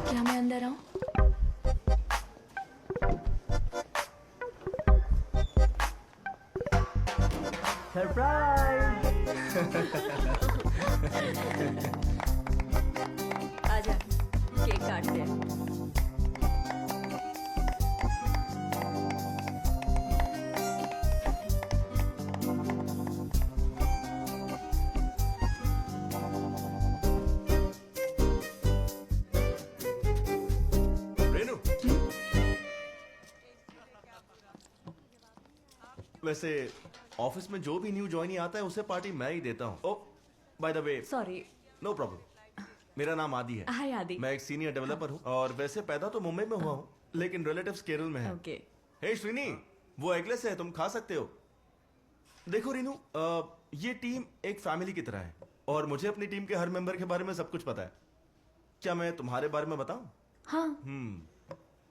क्या मैं अंदर आऊं? सरप्राइज। आजा केक काटते हैं। रेनू, वैसे ऑफिस में जो भी न्यू ज्वाइनी आता है उसे पार्टी मैं ही देता हूँ। Oh by the way, sorry. No problem. मेरा नाम आदि है। हाय आदि। मैं एक सीनियर डेवलपर हूँ और वैसे पैदा तो मुंबई में हुआ हूँ, लेकिन रिलेटिव्स केरल में है। ओके। हे श्रीनी, वो एगलेस है, तुम खा सकते हो। देखो रीनू, ये टीम एक फैमिली की तरह है और मुझे अपनी टीम के हर मेंबर के बारे में सब कुछ पता है। क्या मैं तुम्हारे बारे में बताऊं? हाँ।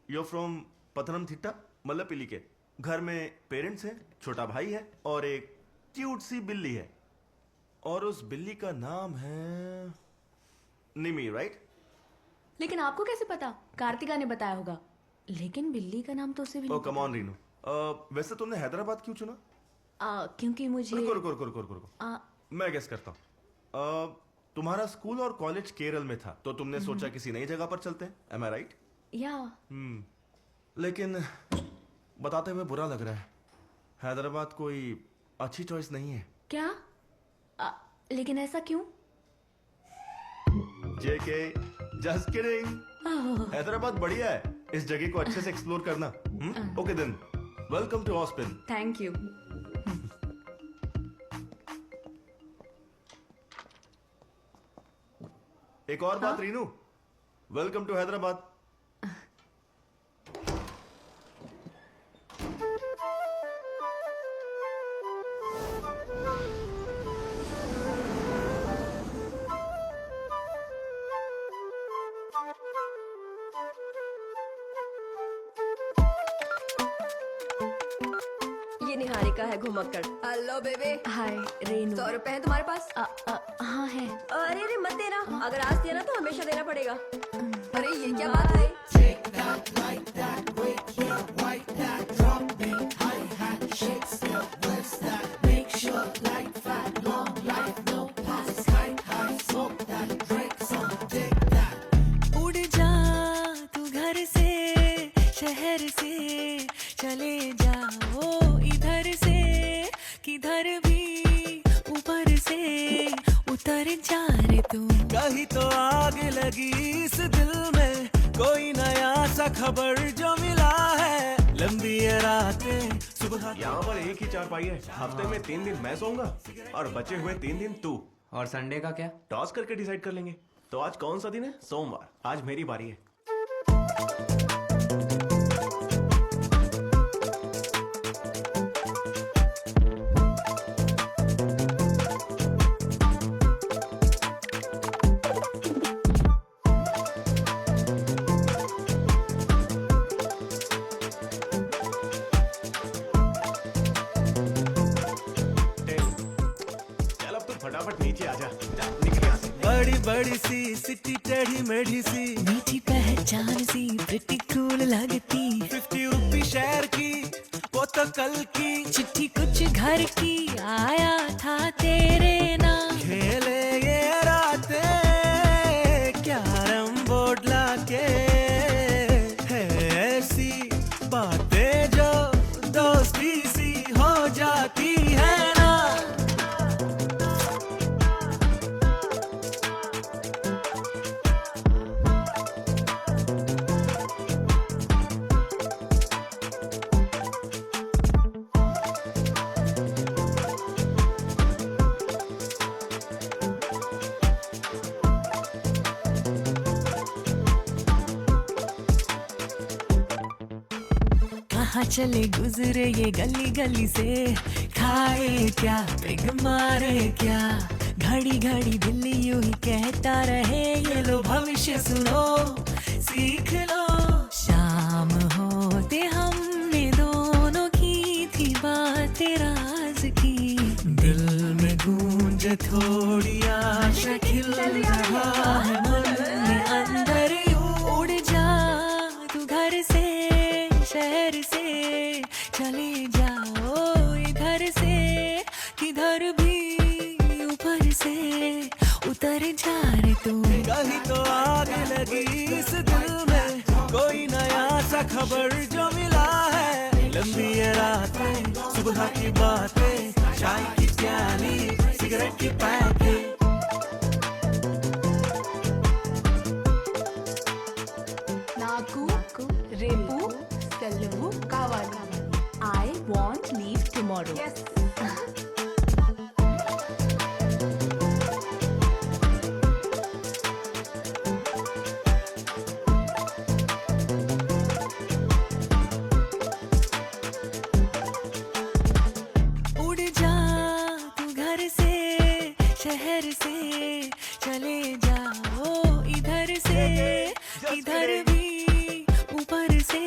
यू फ्रॉम पथनमथिट्टा, मल्लपिली के। घर में पेरेंट्स हैं, छोटा भाई है और एक क्यूट सी बिल्ली है। और उस बिल्ली का नाम है निमी, राइट? लेकिन आपको कैसे पता? कार्तिका ने बताया होगा। लेकिन बिल्ली का नाम तो उसे भी ओ नहीं कम ऑन रीनू, वैसे तुमने हैदराबाद क्यों चुना? क्योंकि मुझे रुको रुको रुको रुको रुको, मैं गेस करता हूँ। तुम्हारा स्कूल और कॉलेज केरल में था, तो तुमने सोचा किसी नई जगह पर चलते हैं। एम आई राइट? या लेकिन बताते हुए बुरा लग रहा है, हैदराबाद कोई अच्छी चॉइस नहीं है। क्या? लेकिन ऐसा क्यों? जेके, जस्ट किडिंग। हैदराबाद बढ़िया है, इस जगह को अच्छे से एक्सप्लोर करना। Okay then, welcome to Auspin. Thank you. एक और बात रीनू, वेलकम टू हैदराबाद। ये निहारिका है घुमक्कड़। हेलो बेबे। हाय रेनू। 100 रुपए है तुम्हारे पास? हाँ है। अरे अरे मत देना, अगर आज दिया ना तो हमेशा देना पड़ेगा। अरे ये क्या बात है? उड़ जा तू घर से, शहर से चले जाओ इधर से, किधर भी ऊपर से उतर जा रे तू। कहीं तो आग लगी इस दिल में, कोई नया सा खबर जो मिला है। लंबी ये रातें सुबह। यहाँ पर एक ही चारपाई है, हफ्ते में 3 दिन मैं सोऊंगा और बचे हुए 3 दिन तू। और संडे का क्या? टॉस करके डिसाइड कर लेंगे। तो आज कौन सा दिन है? सोमवार। आज मेरी बारी है। चल अब तू फटाफट नीचे आजा, निकल यहाँ से। बड़ी बड़ी सी सिटी, टेढ़ी मेढ़ी सी, मीठी पहचान सी प्रिटी कूल लगती। 50 रुपी शहर की, वो तो कल की। चिट्ठी कुछ घर की, आया था तेरे नाम। खेले ये रातें कैरम बोर्ड लाके, है ऐसी बातें जो दोस्ती सी हो जाती है ना। कहाँ चले गुजरे ये गली गली से, खाए क्या पिग मारे क्या, घड़ी घड़ी दिल यूं ही कहता रहे। ये लो भविष्य सुनो, सीख लो। शाम होते हमने दोनों की थी बातें राज की। दिल में गूंज थोड़ी आशा खिल रहा है मन में अंदर यूं। उड़ कहीं तो आग लगी इस दिल में, कोई नया सा खबर जो मिला है। लंबी ये रातें, सुबह की बातें, चाय की प्याली, सिगरेट की पैकेट। నాకు రేపు సెలవు కావాలి. I want leave tomorrow. उड़ जा तू घर से, शहर से चले जाओ इधर से, इधर भी ऊपर से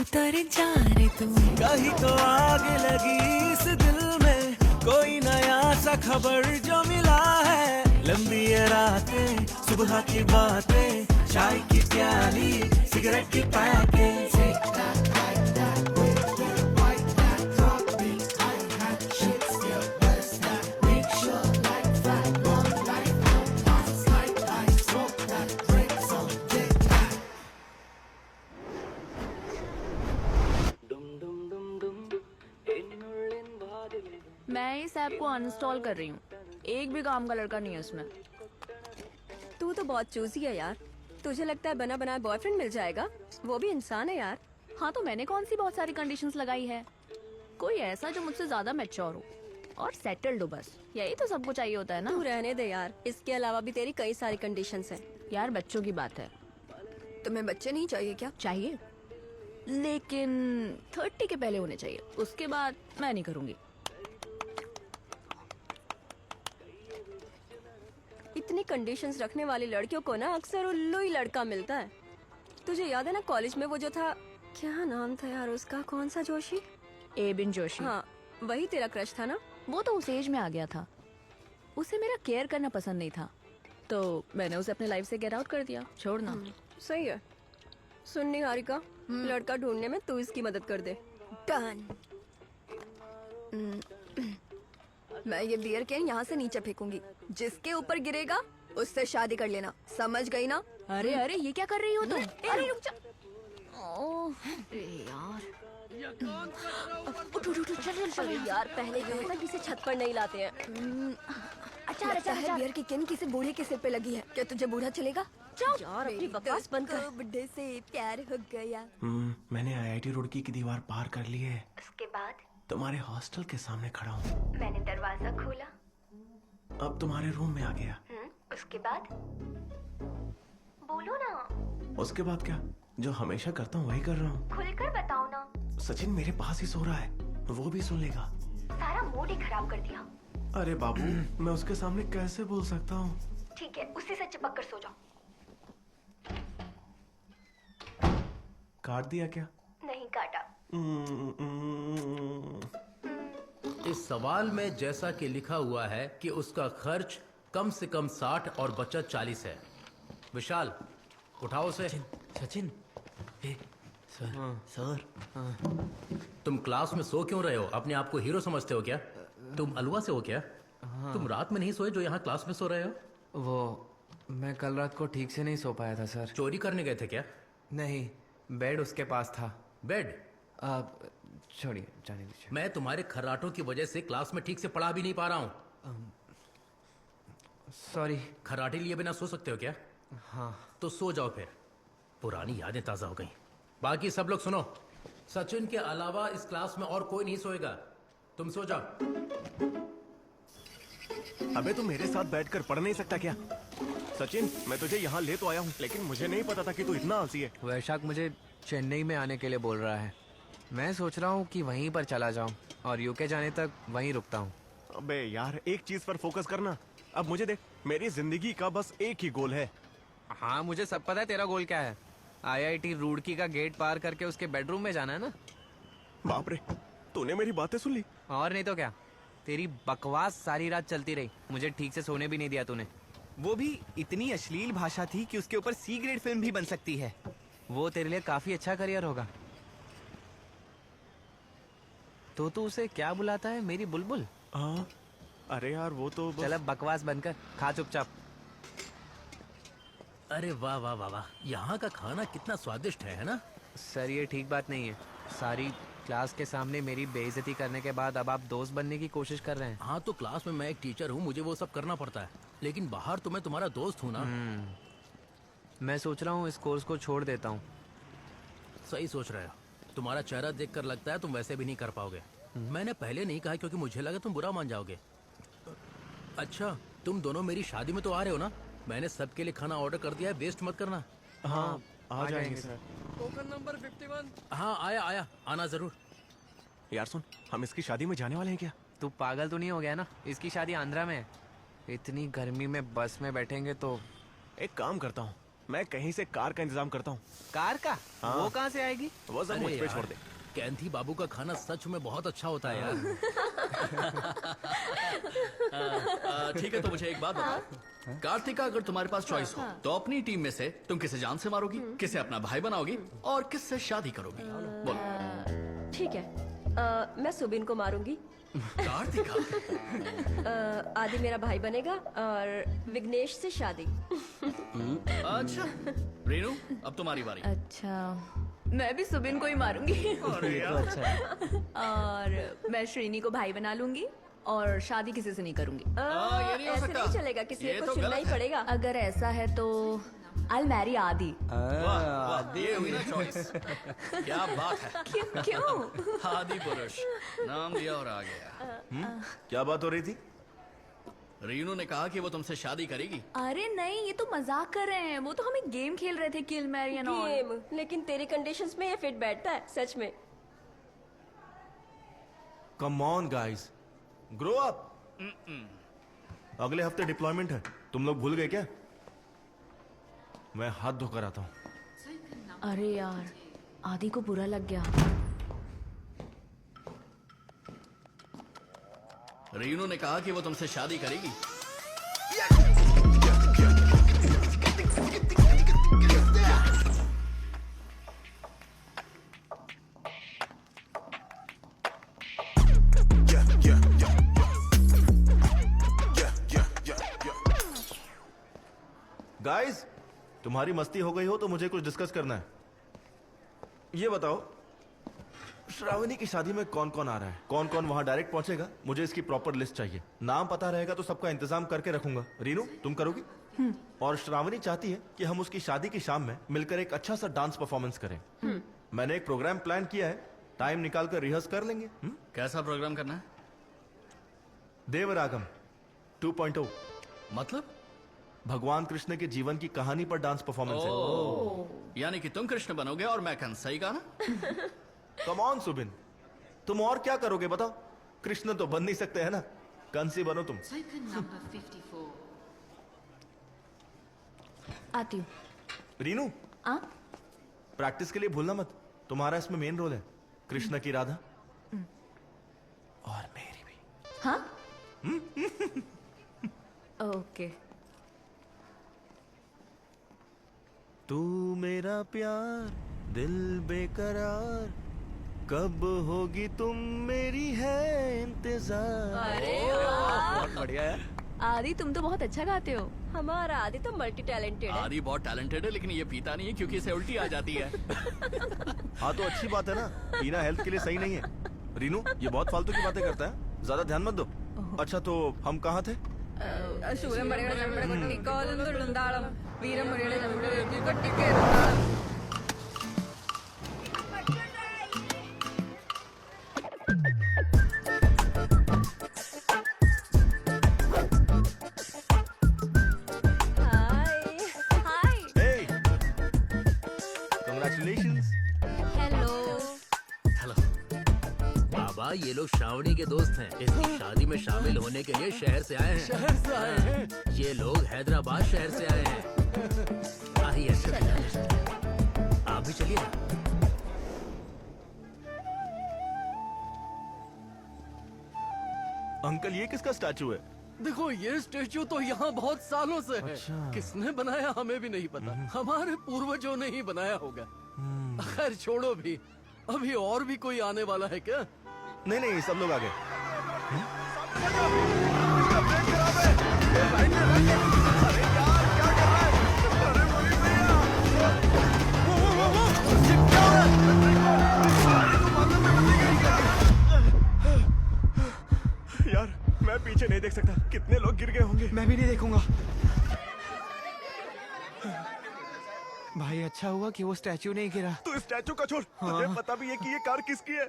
उतर जा रे तू। कहीं तो आग लगी इस दिल में, कोई नया सा खबर जो मिला है। लंबी ये रातें, सुबह की बातें, चाय की प्याली, सिगरेट की पैकेट। मैं इस ऐप को अनइंस्टॉल कर रही हूँ. एक भी काम का लड़का नहीं है इसमें. तू तो बहुत चूजी है यार. तुझे लगता है बना बनाया बॉयफ्रेंड मिल जाएगा? वो भी इंसान है यार. हाँ तो मैंने कौन सी बहुत सारी कंडीशंस लगाई है. कोई ऐसा जो मुझसे ज्यादा मैच्योर हो और सेटल्ड हो, बस यही तो सबको चाहिए होता है ना. तू रहने दे यार. इसके अलावा भी तेरी कई सारी कंडीशंस हैं. यार बच्चों की बात है. तुम्हें बच्चे नहीं चाहिए क्या? चाहिए, लेकिन 30 के पहले होने चाहिए. उसके बाद मैं नहीं करूंगी. इतनी कंडीशंस रखने वाली लड़कियों को ना अक्सर उल्लू ही लड़का मिलता है. तुझे याद है ना कॉलेज में वो जो था, क्या नाम था यार उसका, कौन सा जोशी? एबिन जोशी. हाँ वही तेरा क्रश था ना? वो तो उस एज में आ गया था. उसे मेरा केयर करना पसंद नहीं था, तो मैंने उसे अपने लाइफ से गेट आउट कर दिया. छोड़ना. सही है. सुननी हारिका, लड़का ढूंढने में तू इसकी मदद कर दे. डन. मैं ये बियर कैन यहाँ से नीचे फेंकूंगी. जिसके ऊपर गिरेगा उससे शादी कर लेना. समझ गई ना? अरे अरे ये क्या कर रही हो तुम? अरे रुक जा. ओह अरे यार. उठ उठ उठ, चल चल चल. यार पहले कहा था किसी छत पर नहीं लाते हैं. अच्छा लगता है बियर की कैन किसी बूढ़े के सिर पे लगी है. क्या तुझे बूढ़ा चलेगा? यार अपनी बकवास बंद कर. बुढ़े से प्यार हो गया. मैंने आईआईटी रुड़की की दीवार पार कर ली है. उसके बाद तुम्हारे हॉस्टल के सामने खड़ा हूँ. मैंने दरवाजा खोला. अब तुम्हारे रूम में आ गया. उसके बाद बोलो ना. उसके बाद क्या? जो हमेशा करता हूँ वही कर रहा हूँ. खुलकर बताओ ना. सचिन मेरे पास ही सो रहा है, वो भी सुन लेगा. सारा मूड ही खराब कर दिया. अरे बाबू, मैं उसके सामने कैसे बोल सकता हूँ? ठीक है, उसी से चिपक कर सो जाओ. काट दिया क्या? नहीं काटा. इस सवाल में जैसा कि लिखा हुआ है कि उसका खर्च कम से कम 60 और बचत 40 है. विशाल उठाओ उसे. सचिन. सर. तुम क्लास में सो क्यों रहे हो? अपने आप को हीरो समझते हो क्या? तुम अलवा से हो क्या? तुम रात में नहीं सोए जो यहाँ क्लास में सो रहे हो? वो मैं कल रात को ठीक से नहीं सो पाया था सर. चोरी करने गए थे क्या? नहीं, बेड उसके पास था. बेड? छोड़िए, जाने दीजिए. मैं तुम्हारे खर्राटों की वजह से क्लास में ठीक से पढ़ा भी नहीं पा रहा हूँ. सॉरी. खर्राटे लिए बिना सो सकते हो क्या? हाँ. तो सो जाओ फिर. पुरानी यादें ताजा हो गई. बाकी सब लोग सुनो. सचिन के अलावा इस क्लास में और कोई नहीं सोएगा. तुम सो जाओ. अबे तू मेरे साथ बैठकर पढ़ नहीं सकता क्या? सचिन, मैं तुझे यहाँ ले तो आया हूँ, लेकिन मुझे नहीं पता था कि तू इतना आलसी है. वैशाख मुझे चेन्नई में आने के लिए बोल रहा है. मैं सोच रहा हूँ कि वहीं पर चला जाऊँ और यूके जाने तक वहीं रुकता हूँ. अबे यार, एक चीज पर फोकस करना. अब मुझे देख, मेरी जिंदगी का बस एक ही गोल है. हाँ मुझे सब पता है तेरा गोल क्या है. आईआईटी रुड़की का गेट पार करके उसके बेडरूम में जाना है ना. बाप रे, तूने मेरी बातें सुन ली. और नहीं तो क्या. तेरी बकवास सारी रात चलती रही. मुझे ठीक से सोने भी नहीं दिया तूने. वो भी इतनी अश्लील भाषा थी कि उसके ऊपर सी ग्रेड फिल्म भी बन सकती है. वो तेरे लिए काफी अच्छा करियर होगा. तो तू उसे क्या बुलाता है, मेरी बुलबुल? हाँ, अरे यार वो तो चल अब बकवास बंद कर, खा चुपचाप. अरे वाह वाह वाह वाह, यहाँ का खाना कितना स्वादिष्ट है ना? सर ये ठीक बात नहीं है। सारी क्लास के सामने मेरी बेइज्जती करने के बाद अब आप दोस्त बनने की कोशिश कर रहे हैं। हाँ तो क्लास में मैं एक टीचर हूँ, मुझे वो सब करना पड़ता है, लेकिन बाहर तो मैं तुम्हारा दोस्त हूँ ना। मैं सोच रहा हूँ इस कोर्स को छोड़ देता हूँ। सही सोच रहे हो, तुम्हारा चेहरा देखकर लगता है तुम वैसे भी नहीं कर पाओगे। मैंने पहले नहीं कहा क्योंकि मुझे लगा तुम बुरा मान जाओगे। अच्छा, तुम दोनों मेरी शादी में तो आ रहे हो ना? मैंने सबके लिए खाना ऑर्डर कर दिया है, वेस्ट मत करना। हाँ आ जाएंगे सर। Token number 51। हाँ आया आया, आना जरूर। यार सुन, हम इसकी शादी में जाने वाले हैं क्या? तू पागल तो नहीं हो गया ना? इसकी शादी आंध्रा में है। इतनी गर्मी में बस में बैठेंगे तो। एक काम करता हूँ, मैं कहीं से कार का इंतजाम करता हूँ। कार का? हाँ। वो कहाँ से आएगी? वो सब अरे मुझ पे यार, छोड़ दे। कैंथी बाबू का खाना सच में बहुत अच्छा होता है यार। ठीक है, तो मुझे एक बात बताओ, कार्तिका, अगर तुम्हारे पास चॉइस हो तो अपनी टीम में से तुम किसे जान से मारोगी, किसे अपना भाई बनाओगी और किससे शादी करोगी? बोलो। ठीक है, मैं सुबिन को मारूंगी। कार्तिका, आदि मेरा भाई बनेगा और विघ्नेश से शादी। अच्छा रेनू, अब तुम्हारी बारी। अच्छा, मैं भी सुबिन को ही मारूंगी। और मैं श्रीनी को भाई बना लूंगी और शादी किसी से नहीं करूंगी। ये नहीं हो ऐसे सकता। नहीं चलेगा, किसी ये एक तो को चुनना गलत ही है। पड़ेगा। अगर ऐसा है तो आई मैरी आदि। वाह, ये हुई ना चॉइस। क्या बात है। क्यों? आदि पुरुष नाम दिया और आ गया। क्या बात हो रही थी? रीनू ने कहा कि वो तुमसे शादी करेगी। अरे नहीं, ये तो मजाक कर रहे हैं। वो तो हम एक गेम खेल रहे थे, kill marry and all. Game, लेकिन तेरी कंडीशंस में ये फिट बैठता है सच में। Come on guys, grow up. अगले हफ्ते डिप्लॉयमेंट है, तुम लोग भूल गए क्या? मैं हाथ धोकर आता हूँ। अरे यार, आदि को बुरा लग गया। रीनू ने कहा कि वो तुमसे शादी करेगी। गाइस, तुम्हारी मस्ती हो गई हो तो मुझे कुछ डिस्कस करना है। ये बताओ, श्रावणी की शादी में कौन कौन आ रहा है? कौन कौन वहां डायरेक्ट पहुंचेगा? मुझे इसकी प्रॉपर लिस्ट चाहिए। नाम पता रहेगा तो सबका इंतजाम करके रखूंगा। रीनू, तुम करोगी? और श्रावणी चाहती है कि हम उसकी शादी की शाम में मिलकर एक अच्छा सा डांस परफॉर्मेंस करें। मैंने एक प्रोग्राम प्लान किया है, टाइम निकाल कर रिहर्स कर लेंगे। कैसा प्रोग्राम करना है? देवरागम 2.0, मतलब? भगवान कृष्ण के जीवन की कहानी पर डांस परफॉर्मेंस है। यानी कि तुम कृष्ण बनोगे और मैं कंस, सही कहा ना? कम ऑन सुबिन, तुम और क्या करोगे बताओ? कृष्ण तो बन नहीं सकते है ना, कंस ही बनो तुम। आती हूँ। रीनू, प्रैक्टिस के लिए भूलना मत, तुम्हारा इसमें मेन रोल है। कृष्ण की राधा और मेरी भी। हाँ? ओके। तू मेरा प्यार दिल बेकरार, कब होगी तुम मेरी है इंतजार। अरे बहुत बढ़िया है। आदि, तुम तो बहुत अच्छा गाते हो। हमारा आदि तो मल्टी टैलेंटेड है। आदि बहुत टैलेंटेड है, लेकिन ये पीता नहीं है क्योंकि इसे उल्टी आ जाती है। हाँ तो अच्छी बात है ना, पीना हेल्थ के लिए सही नहीं है। रीनू, ये बहुत फालतू की बातें करता है, ज्यादा ध्यान मत दो। अच्छा तो हम कहाँ थे? हाय हाय। Hey! Congratulations! हेलो। हेलो। बाबा, ये लोग श्रावणी के दोस्त हैं। इसकी शादी में शामिल होने के लिए शहर से आए हैं। शहर से आए हैं? ये लोग हैदराबाद शहर से आए हैं। आइए, आप भी चलिए ना। अंकल, ये किसका स्टैचू है? देखो, ये स्टेच्यू तो यहाँ बहुत सालों से है। किसने बनाया हमें भी नहीं पता। हमारे पूर्वजों ने ही बनाया होगा। खैर छोड़ो भी, अभी और भी कोई आने वाला है क्या? नहीं नहीं, सब लोग आ गए। अरे यार, क्या कर रहा है? अरे भाई अच्छा हुआ कि वो स्टैचू नहीं गिरा। तू इस स्टैचू का छोड़, तुझे पता भी है कि ये कार किसकी है?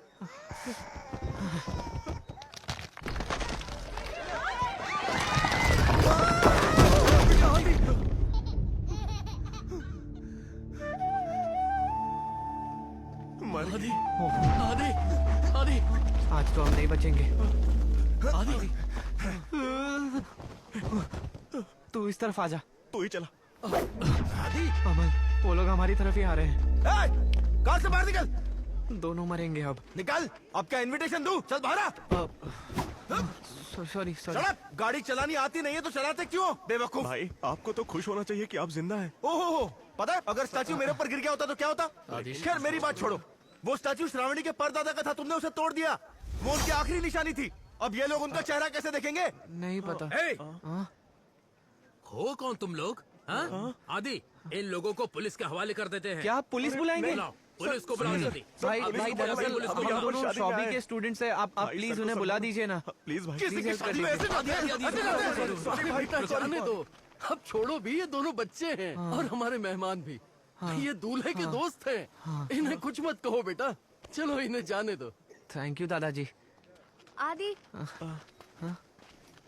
आदि, आदि, आदि, आज तो हम नहीं बचेंगे। आदि, तू इस तरफ आ जा। तू ही चला। आदि, अमन, वो लोग हमारी तरफ ही आ रहे हैं। कार से बाहर निकल। दोनों मरेंगे अब। निकल। अब क्या इनविटेशन दूं? चल बाहर आ। सॉरी चल, गाड़ी चलानी आती नहीं है तो चलाते क्यों बेवकूफ? भाई आपको तो खुश होना चाहिए कि आप जिंदा हैं। ओहो, पता है अगर स्टैचू मेरे ऊपर गिर गया होता तो क्या होता? खैर मेरी बात छोड़ो, वो स्टैचू श्रावणी के परदादा का था, तुमने उसे तोड़ दिया। वो उनकी आखिरी निशानी थी। अब ये लोग उनका चेहरा कैसे देखेंगे? नहीं पता। हो कौन तुम लोग? हाँ? आदि, इन लोगों को पुलिस के हवाले कर देते हैं। क्या आप पुलिस बुलाएंगे? बुलाओ, पुलिस को बुलाओ जल्दी। भाई पुलिस भाई को बुलाओ, दरअसल पुलिस को हम बुलाओ। दोनों शादी में शॉबी आए। के स्टूडेंट्स हैं। आप भाई, प्लीज सर उन्हें को बुला समझाओ। दीजिए ना। प्लीज भाई। किसी की help कर शादी में दीजिए। ऐसे बेटा जाने दो। अब छोड़ो भी, ये दोनों बच्चे हैं और हमारे मेहमान भी। ये दूल्हे के दोस्त हैं। इन्हें कुछ मत कहो बेटा, चलो इन्हें जाने दो। थैंक यू दादाजी। आदि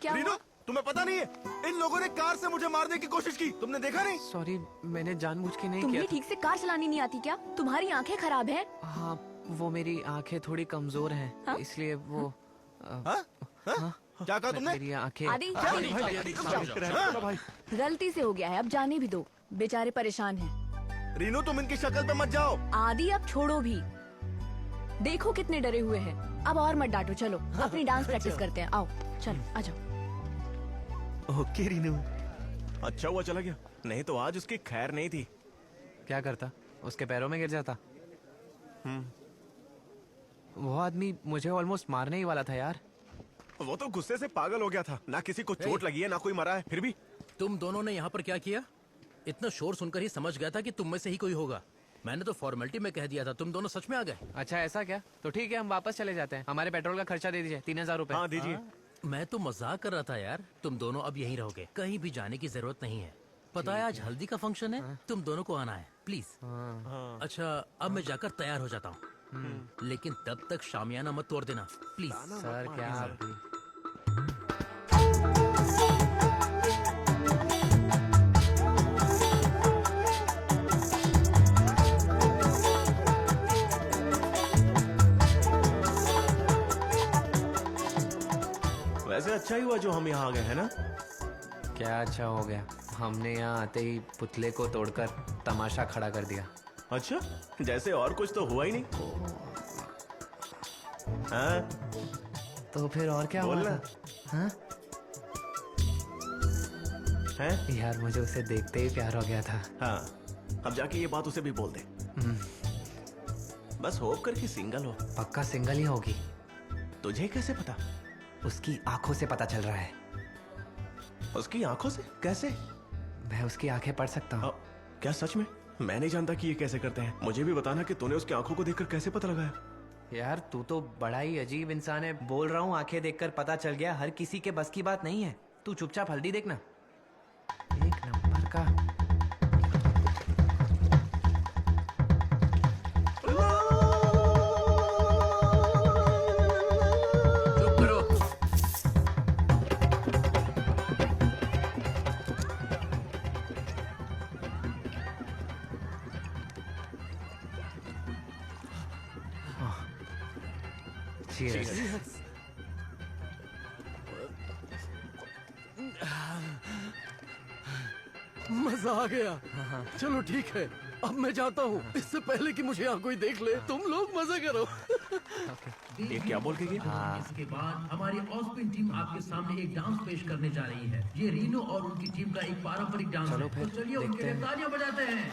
क्या रीनू, हुआ? तुम्हें पता नहीं है इन लोगों ने कार से मुझे मारने की कोशिश की, तुमने देखा नहीं? सॉरी, मैंने जानबूझ के नहीं तुम्हें किया। ठीक से कार चलानी नहीं आती क्या? तुम्हारी आंखें खराब हैं? हाँ, वो मेरी आंखें थोड़ी कमजोर हैं, हाँ? इसलिए वो क्या कहा तुमने? मेरी आंखें। आदि गलती से हो गया है, अब जाने भी दो। बेचारे परेशान हैं। रीनू, तुम इनकी शक्ल पे मत जाओ। आदि अब छोड़ो भी, देखो कितने डरे हुए हैं। अब और मत डांटो, चलो अपनी डांस प्रैक्टिस करते हैं। आओ चलो आ जाओ। ओके रीनू, अच्छा हुआ चला गया, नहीं तो आज उसकी खैर नहीं थी। क्या करता? उसके पैरों में गिर जाता। वो आदमी मुझे ऑलमोस्ट मारने ही वाला था यार। वो तो गुस्से से पागल हो गया था। ना किसी को चोट लगी है, ना कोई मरा है, फिर भी। तुम दोनों ने यहाँ पर क्या किया? इतना शोर सुनकर ही समझ गया था कि तुम में से ही कोई होगा। मैंने तो फॉर्मेलिटी में कह दिया था, तुम दोनों सच में आ गए। अच्छा ऐसा क्या? तो ठीक है, हम वापस चले जाते हैं। हमारे पेट्रोल का खर्चा दे दीजिए, 3000 रुपए। हाँ दीजिए। मैं तो मजाक कर रहा था यार। तुम दोनों अब यहीं रहोगे, कहीं भी जाने की जरूरत नहीं है। पता है आज हल्दी का फंक्शन है, तुम दोनों को आना है प्लीज। अच्छा अब मैं जाकर तैयार हो जाता हूँ, लेकिन तब तक शामियाना मत तोड़ देना प्लीज। सर क्या आप भी? वैसे अच्छा ही हुआ जो हम यहाँ आ गए, है ना? क्या अच्छा हो गया? हमने यहाँ आते ही पुतले को तोड़कर तमाशा खड़ा कर दिया। अच्छा, जैसे और कुछ तो हुआ ही नहीं। हाँ? तो फिर और क्या हुआ बोलना। था? हाँ? हैं? यार मुझे उसे देखते ही प्यार हो गया था। हाँ, अब जाके ये बात उसे भी बोल दे। बस होप कर कि सिंगल हो। पक्का सिंगल ही होगी। तुझे कैसे पता? उसकी आंखों से पता चल रहा है। उसकी आंखों से? कैसे? मैं उसकी आंखें पढ़ सकता हूँ। क्या सच में? मैं नहीं जानता कि ये कैसे करते हैं। मुझे भी बताना कि तूने उसकी आंखों को देखकर कैसे पता लगाया। यार तू तो बड़ा ही अजीब इंसान है। बोल रहा हूँ आंखें देखकर पता चल गया, हर किसी के बस की बात नहीं है। तू चुपचाप हल्दी देखना। एक नंबर का। चुप करो। Cheers. मजा आ गया। चलो ठीक है, अब मैं जाता हूँ। इससे पहले कि मुझे यहाँ कोई देख ले, तुम लोग मजे करो। ये क्या बोल के गया? इसके बाद हमारी ऑस्पिन टीम आपके सामने एक डांस पेश करने जा रही है। ये रीनो और उनकी टीम का एक पारंपरिक डांस है। तो चलिए उनके लिए तालियां बजाते हैं।